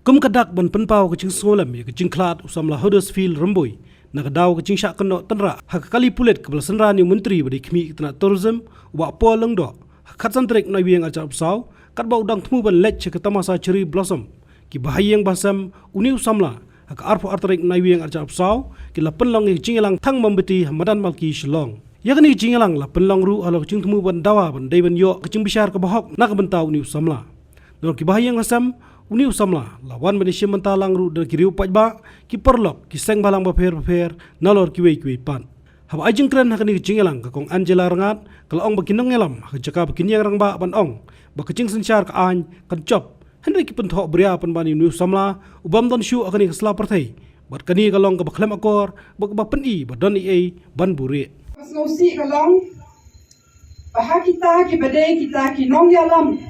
Kum kadak ban penpau ke cing solam ya ke cing klat usam la Huddersfield Remboi na kadau ke cing syak keno tenra hak kali pulet ke belasendra ni menteri badi kemi tena tourism wa po lengdo khat santrek na wieng acar psau kat bau dang temu ban lech ke tamasa cherry blossom ki bahayeng basam uni usamla hak arpo artrek na wieng acar psau ki la penlong ke cing elang thang mambeti hamadan malki Shillong yakni cing elang la penlong ru alo cing temu ban dawa ban dai ban yo ke cing bishar ke bahok na ke bentau uni usamla dor ki bahayeng basam uni usamla lawan Malaysia mentalang ru der kiriu pajba ki perlok ki seng balang baper nalor ki wei pan haba ajeng kren hakani jingelang ka kong Angela rangat kala ong bakinong ngelam ha jaka bakinyang rang ba ban ong bakicing sensyar ka an kan chop henry ki penthok bria pan bani uni usamla ubam don shu akani kesla partai bat kani kalong ka baklem akor bak ba peni badon ei ban buri Pasnosi kalong bahak kita ki badai kita ki nong yalam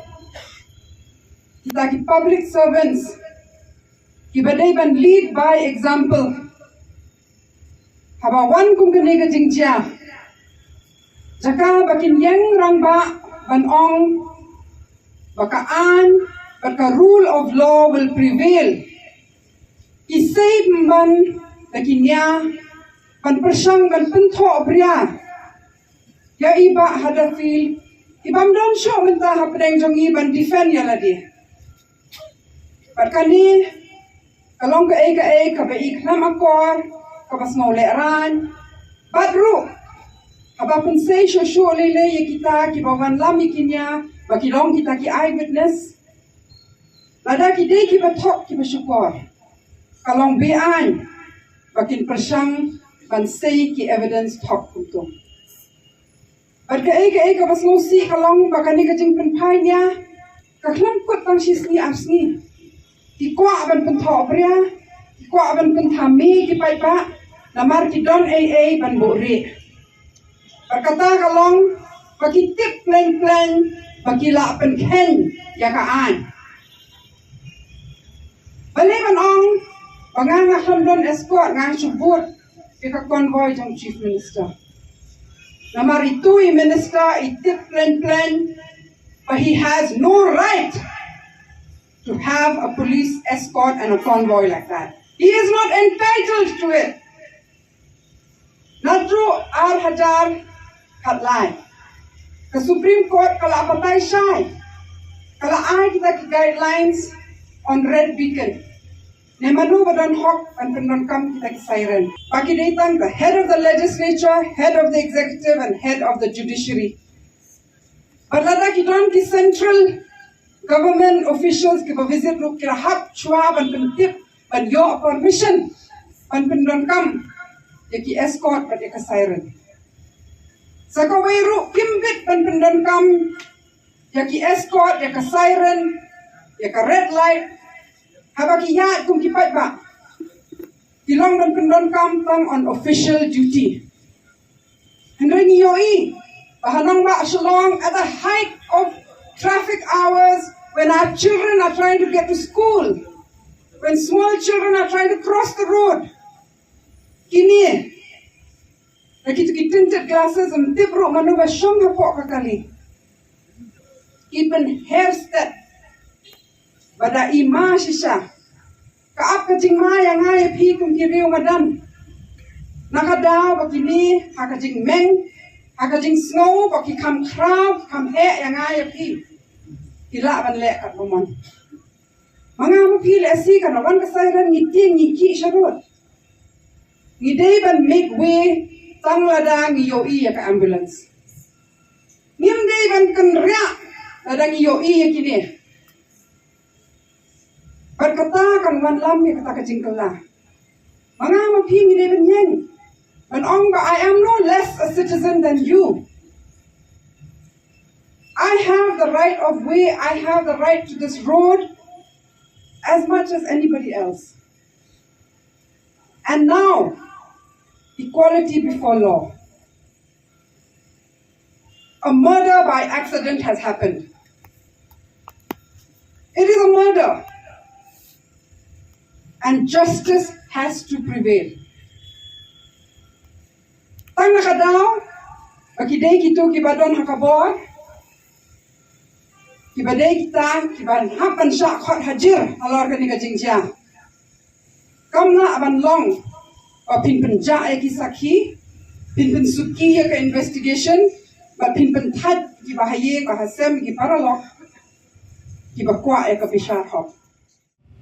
kita ki public servants ki badai ban lead by example haba wan kum kene ka jingja jaka bakin yang rang ba ban ong baka an baka rule of law will prevail isay ban bakinya ban persang ban pentho bria ya iba hadafil ibam don show menta hapdeng jong iban defend ya ladi Barkani kalong ka ka ba iklam akor ka bas mau leran badru haba pun say sho lele ye kita ki bawan lami kinya baki long kita ki eyewitness lada ki dei ki batok ki bersyukur kalong bean bakin persang ban say ki evidence tok kuntung barka ka bas mau si kalong bakani ka jing penpainya ka klam kut tang sisni asni ki kwa ban penthok bria ki kwa ban penthami ki pai pa lamar ki don ban bori berkata kalong bagi tip plan bagi la pen ken ya ka an bale ban ong bangang hamdon escort ngang subut ki ka convoy jong chief minister lamar itu minister tip plan but he has no right to have a police escort and a convoy like that. He is not entitled to it. Nadru Hajar Katlai. The Supreme Court kala apatay shy. Kala ay kita ki guidelines on red beacon. Nemanu badon hok and pendon kam kita ki siren. Baki datang the head of the legislature, head of the executive and head of the judiciary. Balada ki don ki central government officials ke visit ru kira hap chua ban pentip ban yo permission ban pendon kam yaki escort ban ka siren saka ru kimbit ban pendon kam yaki escort yaka siren yaka red light habaki ya kum kipat ba kilong ban pendon kam tang on official duty hendra ni yoi bahanang ba Shillong at the height of traffic hours when our children are trying to get to school, when small children are trying to cross the road. Kini, lagi tu tinted glasses and tibro manu ba syong hapok kakali. Even hairstep, bada ima sisa. Kaap kacing ma yang ay pi kum kiriu madan. Nakadaw bakini hakajing meng, hakajing snow baki kam crowd kam he yang ay pi. Kila ban lek kat momon. Mga mo pili asi kan wan kasairan ngiti ngiki syarut. Ngidei ban make way tang ladang yoi ya ka ambulance. Ngim dei ban kan ria ladang yoi ya kini. Berkata kan wan lam ya kata kajingkala. Mga mo pili ngidei ban yeng. Ban ong ba I am no less a citizen than you. I have the right of way, I have the right to this road as much as anybody else. And now, equality before law. A murder by accident has happened. It is a murder. And justice has to prevail. Tang nakadaw, pagkiday kito kibadon hakabor, Kibadai kita kiban hapan syak khot hajir alor kani ka jingja. Kamna aban long pin penja ki sakhi pin suki ya ka investigation pin tat ki bahaye ka hasem ki paralok ki bakwa ya ka pisar hop.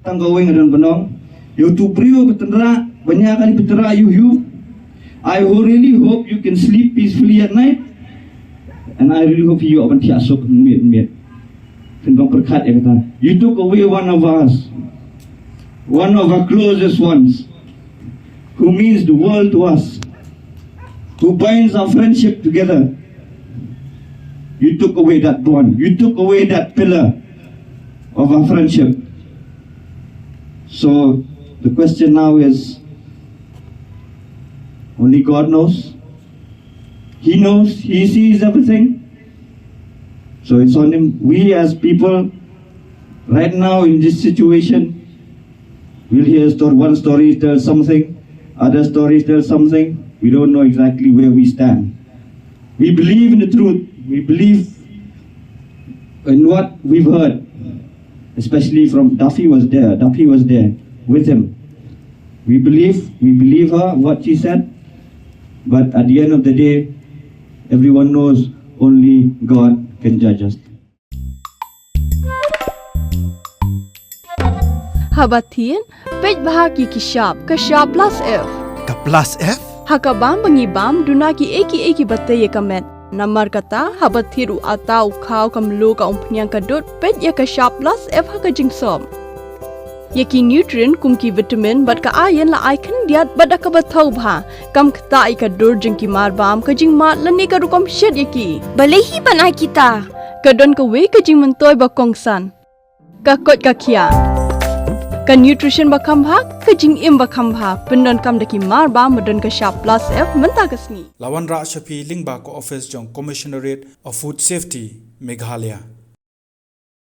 Tanggaweng dan benong, tu prio betendera banyak kali betera you. I really hope you can sleep peacefully at night, and I really hope you akan tiasuk miet. Tentang berkat ya kata. You took away one of us, one of our closest ones, who means the world to us, who binds our friendship together. You took away that bond. You took away that pillar of our friendship. So the question now is, only God knows. He knows, He sees everything. So it's on Him. We as people, right now in this situation, we'll hear one story tell something, other stories tell something. We don't know exactly where we stand. We believe in the truth. We believe in what we've heard, especially from Duffy was there with him. We believe her, what she said, but at the end of the day, everyone knows only God can judge us. Habatin, pej bahagi kishap plus F. Ka plus F? Hakabam bangibam dunaki eki batay kamet. Namar kata habatiru atau kau kamlu ka umpnyang kadut pej ya kishap plus F haka jingsom. Yaki nutrient kumki vitamin bat ka ayan la ai kan diat bada ka bathau bha kam kta ai ka dur jingki mar bam ka jing mat lani ka rukom shed yaki balehi banai kita kadon ka we ka jing mentoy ba kongsan ka kot ka khia ka nutrition ba kham bha ka jing im ba kham bha pendon kam daki mar bam madon ka sharp plus F menta kasni Lawan Ra Shafi Lingba ko office jong Commissionerate of Food Safety Meghalaya.